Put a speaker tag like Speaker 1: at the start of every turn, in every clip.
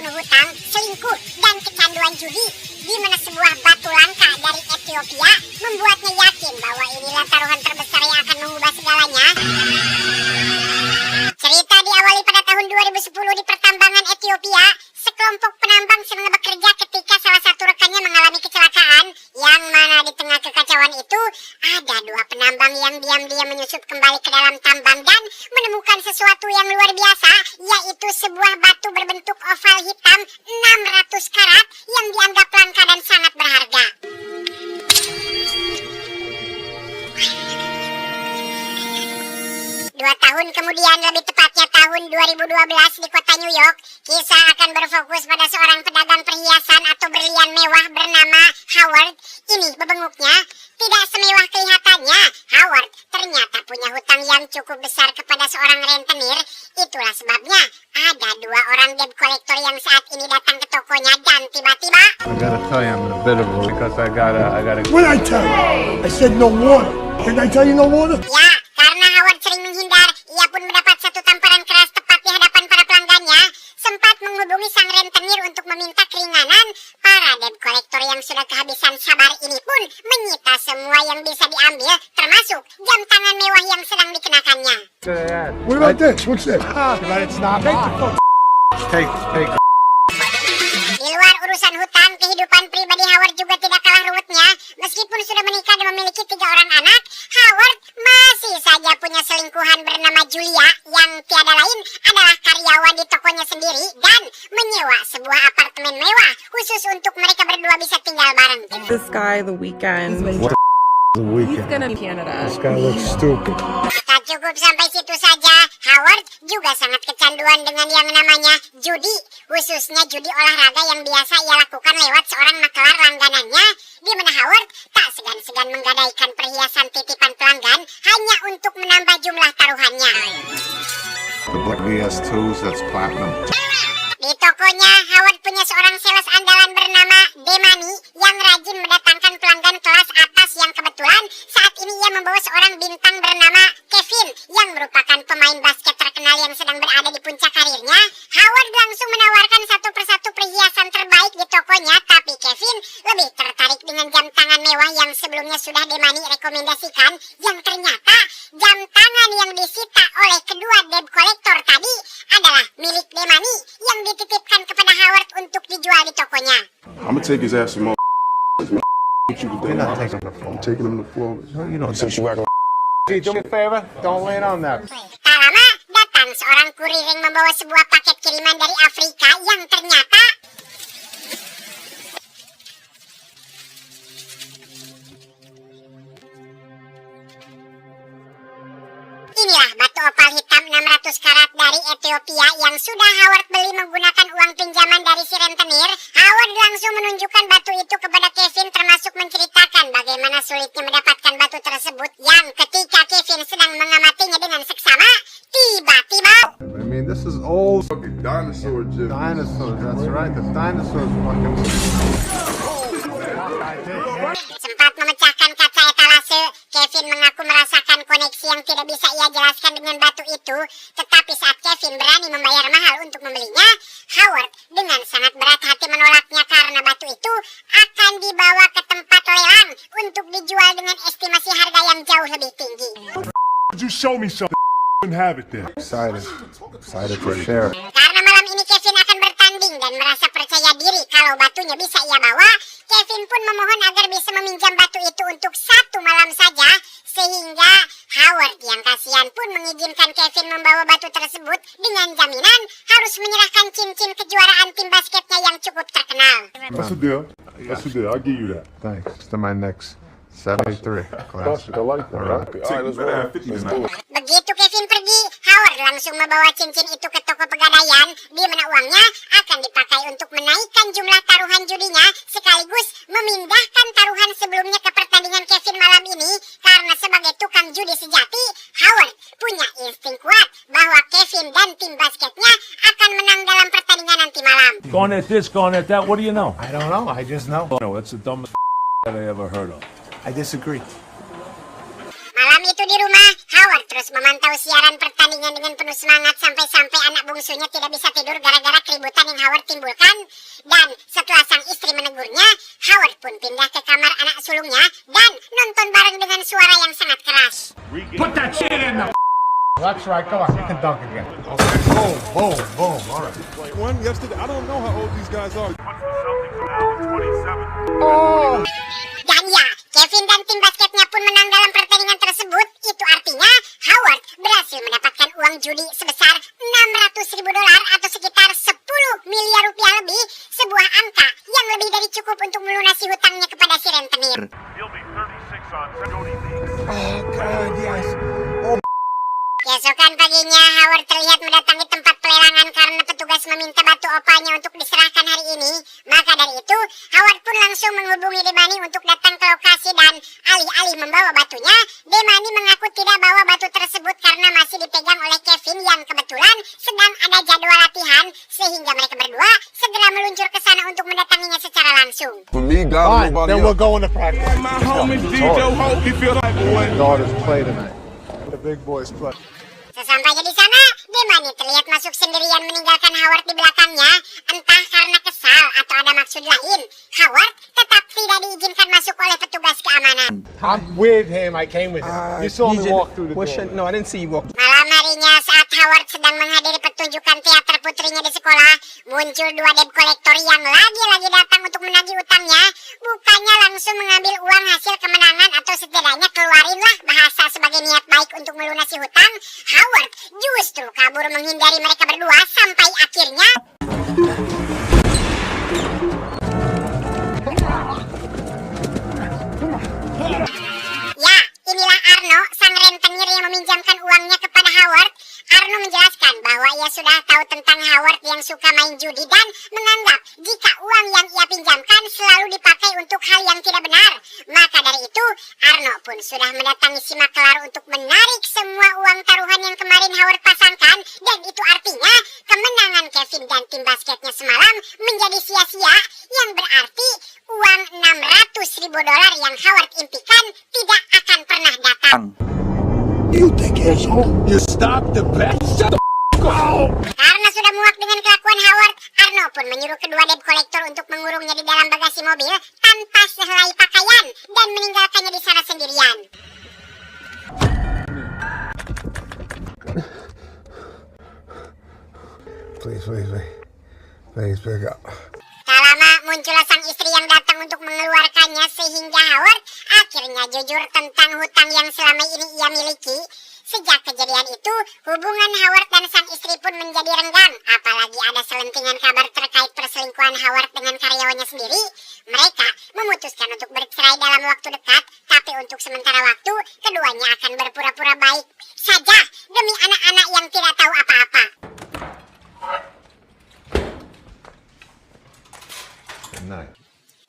Speaker 1: penuh hutang, selingkuh, dan kecanduan judi, di mana sebuah batu langka dari Ethiopia membuatnya yakin bahwa inilah taruhan terbesar yang akan mengubah segalanya. Cerita diawali pada tahun 2010 di pertambangan Ethiopia. Sekelompok penambang sedang bekerja ketika salah satu rekannya mengalami kecelakaan, yang mana di tengah kekacauan itu ada dua penambang yang diam-diam menyusup kembali ke dalam tambang dan menemukan sesuatu yang luar biasa, yaitu sebuah batu berbentuk oval hitam 600 karat yang dianggap langka dan sangat berharga. Dua tahun kemudian, lebih tepatnya tahun 2012 di kota New York, kisah akan berfokus pada seorang pedagang perhiasan atau berlian mewah bernama Howard. Ini bebenguknya tidak semewah kelihatannya. Howard ternyata punya hutang yang cukup besar kepada seorang rentenir. Itulah sebabnya ada dua orang debt collector yang saat ini datang ke tokonya dan tiba-tiba
Speaker 2: I gotta tell you, I'm in a bit of a because I gotta.
Speaker 3: What did I tell you? I said no water. Didn't I tell you no water?
Speaker 1: Ya, karena Howard sering menghindar, ia pun mendapat satu tamparan keras tepat di hadapan para pelanggannya. Sempat menghubungi sang rentenir untuk meminta keringanan. Para debt collector yang sudah kehabisan sabar ini pun menyita semua yang bisa diambil, termasuk jam tangan mewah yang sedang dikenakannya.
Speaker 3: What about this? What's this?
Speaker 2: It's not Take.
Speaker 1: Di luar urusan hutang, kehidupan pribadi Howard juga tidak kalah ruwetnya. Meskipun sudah menikah dan memiliki 3 orang anak, Howard masih saja punya selingkuhan bernama Julia, yang tiada lain adalah karyawan di tokonya sendiri, dan menyewa sebuah apartemen mewah khusus untuk mereka berdua bisa tinggal bareng.
Speaker 4: This guy, The Weeknd.
Speaker 2: The
Speaker 4: He's
Speaker 2: Weeknd.
Speaker 4: gonna be Canada.
Speaker 2: This guy looks stupid.
Speaker 1: Tak cukup sampai situ saja, Howard juga sangat kecanduan dengan yang namanya judi, khususnya judi olahraga yang biasa ia lakukan lewat seorang makelar langganannya, di mana Howard tak segan-segan menggadaikan perhiasan titipan pelanggan hanya untuk menambah jumlah taruhannya.
Speaker 5: The Black VS2s, that's platinum.
Speaker 1: Di tokonya, Howard punya seorang sales andalan bernama Demani yang rajin mendatangkan pelanggan kelas atas yang kebetulan saat ini ia membawa seorang bintang bernama Kevin yang merupakan pemain basket terkenal yang sedang berada di puncak karirnya. Howard langsung menawarkan satu persatu perhiasan terbaik di tokonya, tapi Kevin lebih tertarik dengan jam tangan mewah yang sebelumnya sudah Demani rekomendasikan, yang ternyata jam tangan yang disita oleh kedua debt collector tadi adalah milik Demani yang dititipkan kepada Howard untuk dijual di tokonya.
Speaker 5: I'm gonna take his ass some more. What you
Speaker 2: You're not taking the phone.
Speaker 5: I'm taking him to Florida.
Speaker 2: You know,
Speaker 5: Since you acting
Speaker 2: Gee, do me a favor. Don't lean on that.
Speaker 1: Tak lama, datang seorang kurir yang membawa sebuah paket kiriman dari Afrika yang ternyata inilah batu opal hitam 600 karat dari Ethiopia yang sudah Howard beli menggunakan uang pinjaman dari si rentenir. Howard langsung menunjukkan batu itu kepada Kevin, termasuk menceritakan bagaimana sulitnya mendapatkan batu tersebut, yang ketika Kevin sedang mengamatinya dengan seksama, tiba-tiba
Speaker 2: I mean, this is old
Speaker 5: fucking dinosaur, Jim.
Speaker 2: dinosaurs. That's right. The dinosaurs fucking.
Speaker 1: sempat memecahkan kaca etalase. Kevin mengaku merasakan koneksi yang tidak bisa ia jelaskan dengan batu itu, tetapi saat Kevin berani membayar mahal untuk membelinya, Howard dengan sangat berat hati menolaknya karena batu itu akan dibawa ke tempat lelang untuk dijual dengan estimasi harga yang jauh lebih tinggi.
Speaker 3: Could you show me something? Have it there.
Speaker 2: Excited to share.
Speaker 1: Karena malam ini Kevin akan bertanding dan merasa percaya diri kalau batunya bisa ia bawa, Kevin pun memohon agar bisa meminjam batu itu untuk 1 malam saja, sehingga Howard yang kasihan pun mengizinkan Kevin membawa batu tersebut dengan jaminan harus menyerahkan cincin kejuaraan tim basketnya yang cukup terkenal.
Speaker 3: That's the deal. That's the deal. I'll give you that.
Speaker 2: Thanks. To my next 73 class.
Speaker 3: I like that.
Speaker 2: All right.
Speaker 5: You better have 50 tonight.
Speaker 1: Begitu Kevin pergi, Howard langsung membawa cincin itu ke toko pegadaian, di mana uangnya akan dipakai untuk menaikkan jumlah taruhan judinya, sekaligus memindahkan taruhan sebelumnya ke pertandingan Kevin malam ini. Karena sebagai tukang judi sejati, Howard punya insting kuat bahwa Kevin dan tim basketnya akan menang dalam pertandingan nanti malam.
Speaker 6: Going at this, going at that. What do you know?
Speaker 2: I don't know. I just know.
Speaker 6: No, that's the dumbest that I ever heard of.
Speaker 2: I disagree.
Speaker 1: Malam itu di rumah, Howard terus memantau siaran pertandingan dengan penuh semangat sampai-sampai anak bungsunya tidak bisa tidur gara-gara keributan yang Howard timbulkan. Dan setelah sang istri menegurnya, Howard pun pindah ke kamar anak sulungnya dan nonton bareng dengan suara yang sangat keras.
Speaker 6: Put that shit in the...
Speaker 3: That's right. Come on, you can dunk again. Okay. Boom, boom, boom. All right.
Speaker 7: One yesterday. I don't know how old these guys are.
Speaker 1: Dan ya, Kevin dan tim basketnya pun menang dalam pertandingan tersebut. Itu artinya Howard berhasil mendapatkan uang judi sebesar $600.000 atau sekitar 10 miliar rupiah lebih. Sebuah angka yang lebih dari cukup untuk melunasi hutangnya kepada si rentenir.
Speaker 3: Oh God, yes.
Speaker 1: Keesokan paginya, Howard terlihat mendatangi tempat pelelangan karena petugas meminta batu opalnya untuk diserahkan hari ini. Maka dari itu, Howard pun langsung menghubungi Demani untuk datang ke lokasi dan alih-alih membawa batunya, Demani mengaku tidak bawa batu tersebut karena masih dipegang oleh Kevin yang kebetulan sedang ada jadwal latihan, sehingga mereka berdua segera meluncur ke sana untuk mendatanginya secara langsung.
Speaker 5: For me, God,
Speaker 3: Fine,
Speaker 5: nobody
Speaker 3: then
Speaker 5: else.
Speaker 3: we'll go into practice.
Speaker 7: My homie DJ Hope, he feel like boy.
Speaker 2: Daughters play tonight.
Speaker 3: The big boys play.
Speaker 1: Sesampainya di sana, Demani terlihat masuk sendirian meninggalkan Howard di belakangnya, entah karena kesal atau ada maksud lain. Howard tetap tidak diizinkan masuk oleh petugas keamanan.
Speaker 3: I'm with him. I came with him. You saw me walk through the door.
Speaker 8: No, I didn't see you walk.
Speaker 1: Malam harinya saat Howard sedang menghadiri pertunjukan teater putrinya di sekolah, muncul dua debt kolektor yang lagi-lagi datang untuk menagih utangnya. Bukannya langsung mengambil uang hasil kemenangan atau setidaknya keluarinlah bahasa sebagai niat baik untuk melunasi hutang, Howard justru kabur menghindari mereka berdua sampai akhirnya ya, inilah Arno, sang rentenir yang meminjamkan uangnya kepada Howard. Arno menjelaskan bahwa ia sudah tahu tentang Howard yang suka main judi dan menganggap jika uang yang ia pinjamkan selalu dipakai untuk hal yang tidak benar. Maka dari itu, Arno pun sudah mendatangi si Maklar untuk menarik semua uang taruhan yang kemarin Howard pasangkan, dan itu artinya kemenangan Kevin dan tim basketnya semalam menjadi sia-sia, yang berarti uang $600.000 yang Howard impikan tidak akan pernah datang.
Speaker 3: You think asshole?
Speaker 7: You stop the bet. Shut the
Speaker 1: Karena sudah muak dengan kelakuan Howard, Arno pun menyuruh kedua debt kolektor untuk mengurungnya di dalam bagasi mobil tanpa sehelai pakaian dan meninggalkannya di sana sendirian.
Speaker 3: Please pick up.
Speaker 1: Tak lama muncullah sang istri yang datang untuk mengeluarkannya sehingga Howard akhirnya jujur tentang hutang yang selama ini ia miliki. Sejak kejadian itu, hubungan Howard dan sang istri pun menjadi renggang. Apalagi ada selentingan kabar terkait perselingkuhan Howard dengan karyawannya sendiri. Mereka memutuskan untuk bercerai dalam waktu dekat, tapi untuk sementara waktu, keduanya akan berpura-pura baik saja demi anak-anak yang tidak tahu apa-apa.
Speaker 2: Good night.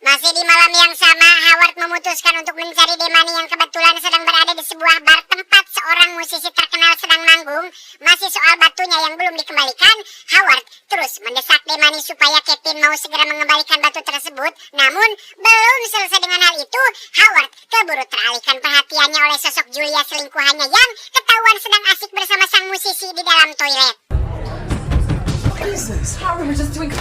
Speaker 1: Masih di malam yang sama, Howard memutuskan untuk mencari Demani yang kebetulan sedang berada di sebuah bar tempat seorang musisi terkenal sedang manggung. Masih soal batunya yang belum dikembalikan, Howard terus mendesak Demani supaya Kevin mau segera mengembalikan batu tersebut. Namun, belum selesai dengan hal itu, Howard keburu teralihkan perhatiannya oleh sosok Julia selingkuhannya yang ketahuan sedang asik bersama sang musisi di dalam toilet.
Speaker 4: What is this? How we were just doing...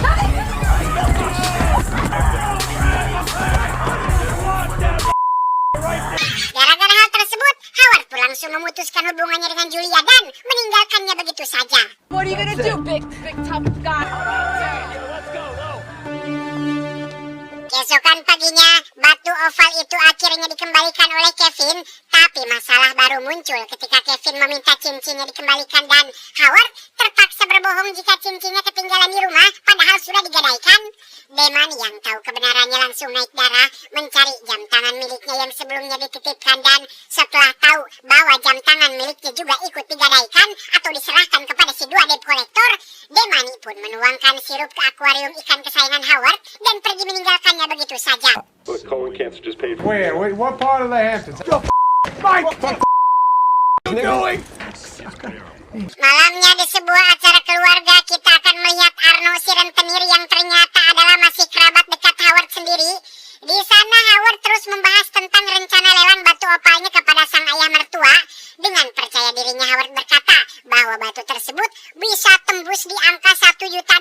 Speaker 1: Gara-gara hal tersebut, Howard pun langsung memutuskan hubungannya dengan Julia dan meninggalkannya begitu saja.
Speaker 4: What are you gonna do, big tough guy?
Speaker 1: Keesokan paginya, batu oval itu akhirnya dikembalikan oleh Kevin, tapi masalah baru muncul ketika Kevin meminta cincinnya dikembalikan dan Howard terpaksa berbohong jika cincinnya ketinggalan di rumah padahal sudah digadaikan. Demani yang tahu kebenarannya langsung naik darah mencari jam tangan miliknya yang sebelumnya dititipkan, dan setelah tahu bahwa jam tangan miliknya juga ikut digadaikan atau diserahkan kepada si dua debt kolektor, Demani pun menuangkan sirup ke akuarium ikan kesayangan Howard dan pergi meninggalkannya begitu saja.
Speaker 7: colon cancer just paid for.
Speaker 3: Where? What part of the Hamptons?
Speaker 1: Malamnya di sebuah acara keluarga, kita akan melihat Arno si rentenir yang ternyata adalah masih kerabat dekat Howard sendiri. Di sana Howard terus membahas tentang rencana lelang batu opalnya kepada sang ayah mertua. batu tersebut bisa tembus di angka $1 juta,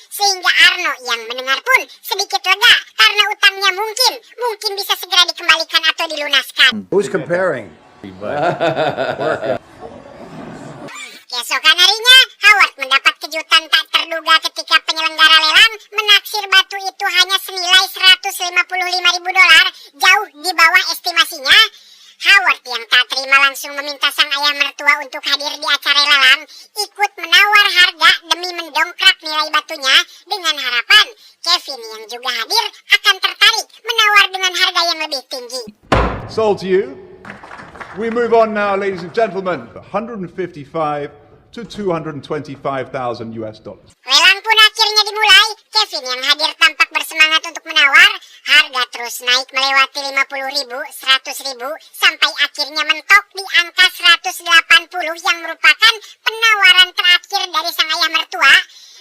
Speaker 1: sehingga Arno yang mendengar pun sedikit lega karena utangnya mungkin bisa segera dikembalikan atau dilunaskan.
Speaker 8: Who's comparing?
Speaker 1: Keesokan harinya, Howard mendapat kejutan tak terduga ketika penyelenggara lelang menaksir batu itu hanya senilai $155.000, jauh di bawah estimasinya. Howard yang tak terima langsung meminta sang ayah mertua untuk hadir di acara lelang, ikut menawar harga demi mendongkrak nilai batunya dengan harapan Kevin yang juga hadir akan tertarik menawar dengan harga yang lebih tinggi.
Speaker 9: Sold to you. We move on now, ladies and gentlemen. 155 to 225,000 US dollars.
Speaker 1: Lelang pun akhirnya dimulai. Kevin yang hadir tampak bersemangat untuk menawar. Harga terus naik melewati 50.000, 100.000, sampai akhirnya mentok di angka 180 yang merupakan penawaran terakhir dari sang ayah mertua.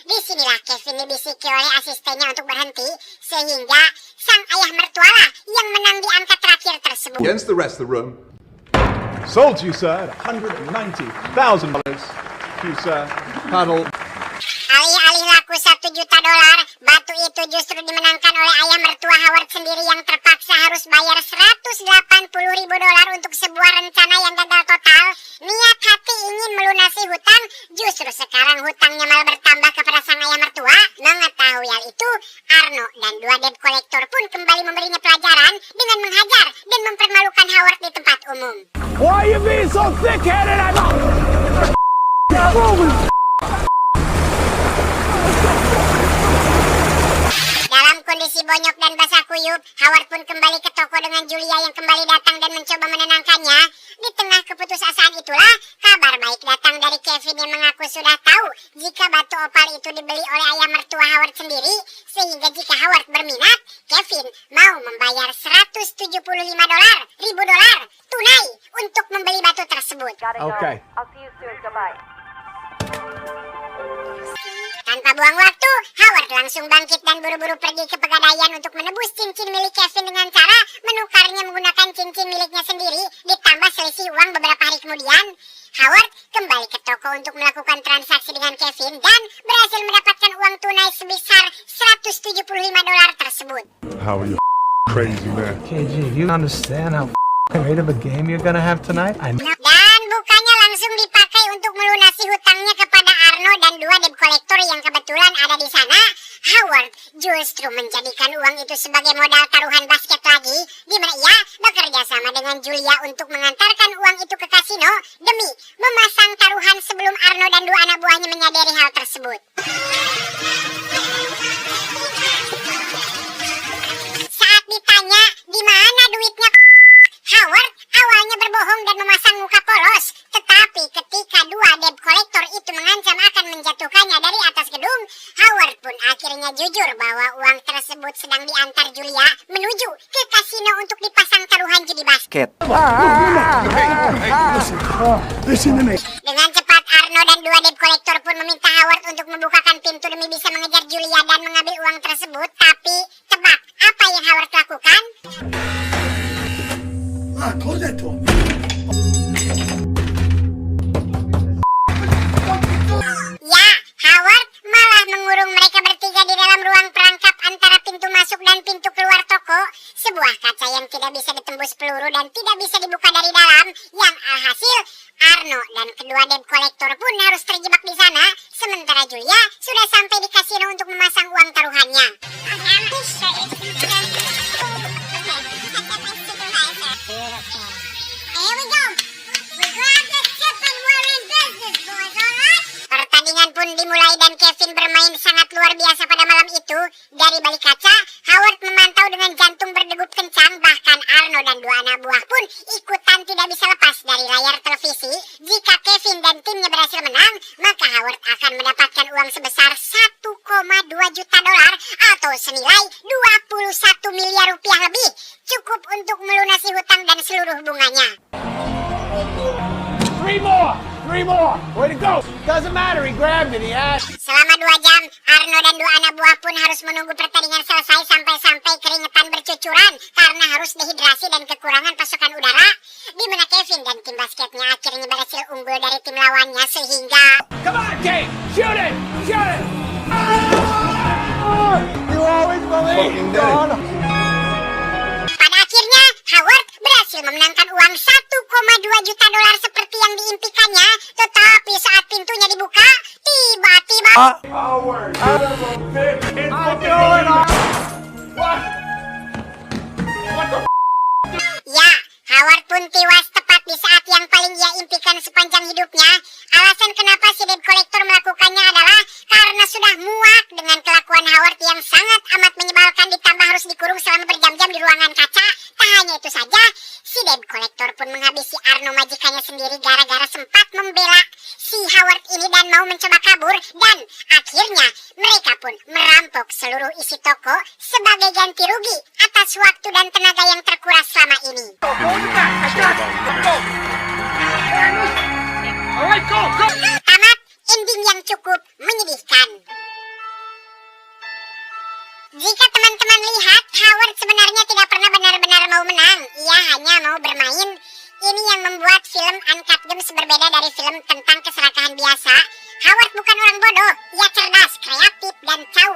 Speaker 1: Disinilah Kevin dibisiki oleh asistennya untuk berhenti, sehingga sang ayah mertua lah yang menang di angka terakhir tersebut.
Speaker 9: Against the rest of the room. Sold to you, sir, at $190,000. To you, sir. Panel.
Speaker 1: Alih-alih laku $1 juta, batu itu justru dimenangkan oleh ayah mertua Howard sendiri yang terpaksa harus bayar $180.000 untuk sebuah rencana yang gagal total. Niat hati ingin melunasi hutang, justru sekarang hutangnya malah bertambah kepada sang ayah mertua. Mengetahui hal itu, Arno dan 2 debt collector pun kembali memberinya pelajaran dengan menghajar dan mempermalukan Howard di tempat umum.
Speaker 6: Why you being so thick-headed?
Speaker 1: Dalam kondisi bonyok dan basah kuyup, Howard pun kembali ke toko dengan Julia yang kembali datang dan mencoba menenangkannya. Di tengah keputusasaan itulah, kabar baik datang dari Kevin yang mengaku sudah tahu jika batu opal itu dibeli oleh ayah mertua Howard sendiri, sehingga jika Howard berminat, Kevin mau membayar $175.000 tunai untuk membeli batu tersebut.
Speaker 6: Okay.
Speaker 4: I'll see you soon. Goodbye.
Speaker 1: Tanpa buang waktu, Howard langsung bangkit dan buru-buru pergi ke pegadaian untuk menebus cincin milik Kevin dengan cara menukarnya menggunakan cincin miliknya sendiri ditambah selisih uang beberapa hari kemudian. Howard kembali ke toko untuk melakukan transaksi dengan Kevin dan berhasil mendapatkan uang tunai sebesar $175 tersebut.
Speaker 2: How are you crazy, man?
Speaker 3: KG, you understand how great of a game you're gonna have tonight?
Speaker 1: Dan bukannya langsung dipakai untuk melunasi hutangnya kepada Arno dan 2 debt collector yang kebetulan ada di sana. Howard justru menjadikan uang itu sebagai modal taruhan basket lagi, di mana ia bekerja sama dengan Julia untuk mengantarkan uang itu ke kasino demi memasang taruhan sebelum Arno dan 2 anak buahnya menyadari hal tersebut. Saat ditanya di mana duitnya, Howard awalnya berbohong dan memasang muka polos, tetapi ketika 2 debt collector itu mengancam akan menjatuhkannya dari atas gedung, Howard pun akhirnya jujur bahwa uang tersebut sedang diantar Julia menuju ke kasino untuk dipasang taruhan judi basket. Dengan cepat Arno dan 2 debt collector pun meminta Howard untuk membukakan pintu demi bisa mengejar Julia dan mengambil uang tersebut. Tapi tebak apa yang Howard lakukan? Ya, Howard malah mengurung mereka bertiga di dalam ruang perangkap antara pintu masuk dan pintu keluar toko. Sebuah kaca yang tidak bisa ditembus peluru dan tidak bisa dibuka dari dalam. Yang alhasil, Arno dan kedua debt collector pun harus terjebak di sana. Sementara Julia sudah sampai di kasino untuk memasang uang taruhannya. Pertandingan pun dimulai dan Kevin bermain sangat luar biasa pada malam itu. Dari balik kaca, Howard memantau dengan jantung berdegup kencang. Bahkan Arno dan 2 anak buah pun ikutan tidak bisa lepas dari layar televisi. Jika Kevin dan timnya berhasil menang, maka Howard akan mendapatkan uang sebesar $1,2 juta atau senilai 21 miliar rupiah lebih. Cukup untuk melunasi hutang dan seluruh bunganya.
Speaker 6: 3 more. 3 more. Way to go. Doesn't matter. He grabbed it. He had.
Speaker 1: Selama 2 jam, Arno dan 2 anak buah pun harus menunggu pertandingan selesai sampai keringetan bercucuran karena harus dehidrasi dan kekurangan pasokan udara. Di mana Kevin dan tim basketnya akhirnya berhasil unggul dari tim lawannya sehingga
Speaker 6: Come on, Kate. Shoot it. Shoot it.
Speaker 3: You always believe, Don.
Speaker 1: pada akhirnya Howard berhasil memenangkan uang 1,2 juta dolar seperti yang diimpikannya. Tetapi saat pintunya dibuka, tiba-tiba
Speaker 7: Howard, out of a pit in fucking
Speaker 1: ya, Howard pun tewas tepat di saat yang paling ia impikan sepanjang hidupnya. Alasan kenapa si debt collector melakukannya adalah karena sudah muak dengan kelakuan Howard yang sangat amat menyebalkan, ditambah harus dikurung selama berjam-jam di ruangan kaca. Tak hanya itu saja, si debt collector pun menghabisi Arno majikannya sendiri gara-gara sempat membela si Howard ini dan mau mencoba kabur. Dan akhirnya mereka pun merampok seluruh isi toko sebagai ganti rugi atas waktu dan tenaga yang terkuras selama ini. Tamat ending yang cukup menyedihkan. Jika teman-teman lihat, Howard sebenarnya tidak pernah benar-benar mau menang. Ia hanya mau bermain. Ini yang membuat film Uncut Gems berbeda dari film tentang keserakahan biasa. Howard bukan orang bodoh. Ia cerdas, kreatif, dan tahu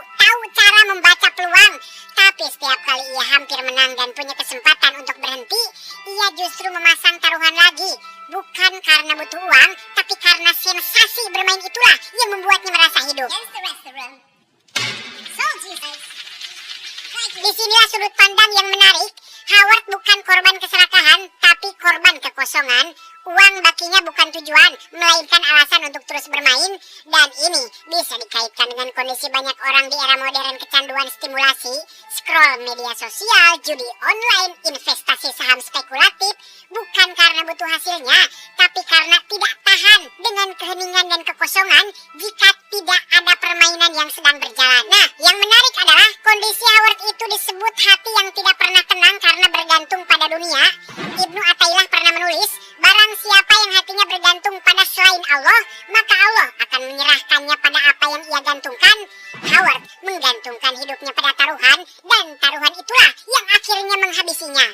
Speaker 1: cara membaca peluang. Tapi setiap kali ia hampir menang dan punya kesempatan untuk berhenti, ia justru memasang taruhan lagi. Bukan karena butuh uang, tapi karena sensasi bermain itulah yang membuatnya merasa hidup. Disinilah sudut pandang yang menarik. Howard bukan korban keserakahan, tapi korban kekosongan. Uang bakinya bukan tujuan, melainkan alasan untuk terus bermain. Dan ini bisa dikaitkan dengan kondisi banyak orang di era modern kecanduan stimulasi, scroll media sosial, judi online, investasi saham spekulatif. Bukan karena butuh hasilnya, tapi karena tidak tahan dengan keheningan dan kekosongan jika tidak ada permainan yang sedang berjalan. Nah, yang menarik adalah kondisi Howard itu disebut hati yang tidak pernah tenang karena bergantung pada dunia. Ibnu Athaillah pernah menulis, barang siapa yang hatinya bergantung pada selain Allah, maka Allah akan menyerahkannya pada apa yang ia gantungkan. Howard menggantungkan hidupnya pada taruhan, dan taruhan itulah yang akhirnya menghabisinya.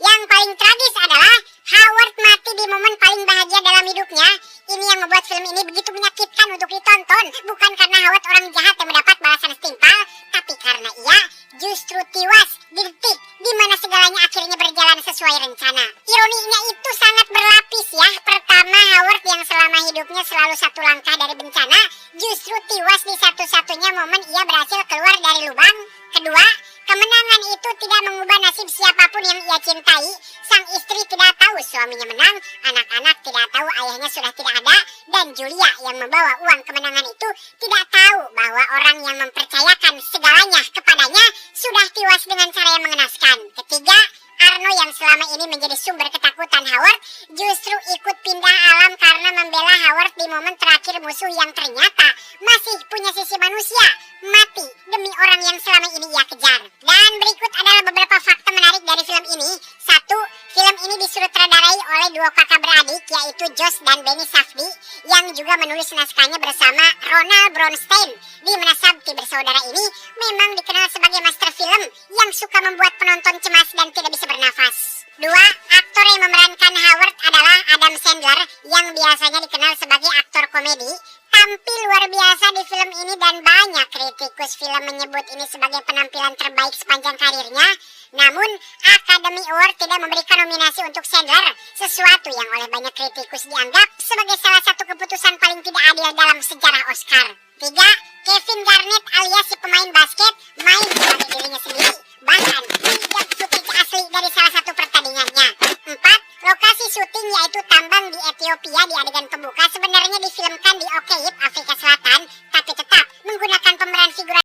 Speaker 1: Yang paling tragis adalah Howard mati di momen paling bahagia dalam hidupnya. Ini yang membuat film ini begitu menyakitkan untuk ditonton. Bukan karena Howard orang jahat yang mendapat balasan setimpal, tapi karena ia justru tewas di detik di mana segalanya akhirnya berjalan sesuai rencana. Ironinya itu sangat berlapis ya. Pertama, Howard yang selama hidupnya selalu satu langkah dari bencana, justru tewas di satu-satunya momen ia berhasil keluar dari lubang. Kedua, kemenangan itu tidak mengubah nasib siapapun yang ia cintai. Sang istri tidak tahu suaminya menang, anak-anak tidak tahu ayahnya sudah tidak ada, dan Julia yang membawa uang kemenangan itu tidak tahu bahwa orang yang mempercayakan segalanya kepadanya sudah tewas dengan cara yang mengenaskan. Ketiga, Arno yang selama ini menjadi sumber ketakutan Howard justru ikut pindah alam karena membela Howard di momen terakhir musuh yang ternyata masih punya sisi manusia, mati demi orang yang selama ini ia kejar. Dan berikut adalah beberapa fakta menarik dari film ini. 1. Film ini disutradarai oleh dua kakak beradik, yaitu Josh dan Benny Safdie, yang juga menulis naskahnya bersama Ronald Bronstein. Di mana Safdie bersaudara ini memang dikenal sebagai master film yang suka membuat penonton cemas dan tidak bisa bernafas. 2. Aktor yang memerankan Howard adalah Adam Sandler, yang biasanya dikenal sebagai aktor komedi. Tampil luar biasa di film ini dan banyak kritikus film menyebut ini sebagai penampilan terbaik sepanjang karirnya. Namun, Academy Award tidak memberikan nominasi untuk Sandler, sesuatu yang oleh banyak kritikus dianggap sebagai salah satu keputusan paling tidak adil dalam sejarah Oscar. 3. Kevin Garnett alias si pemain basket main sebagai dirinya sendiri, bahkan tidak footage asli dari salah satu pertandingannya. 4. Lokasi syuting yaitu tambang di Ethiopia di adegan pembuka sebenarnya difilmkan di Okeip, Afrika Selatan, tapi tetap menggunakan pemeran figuran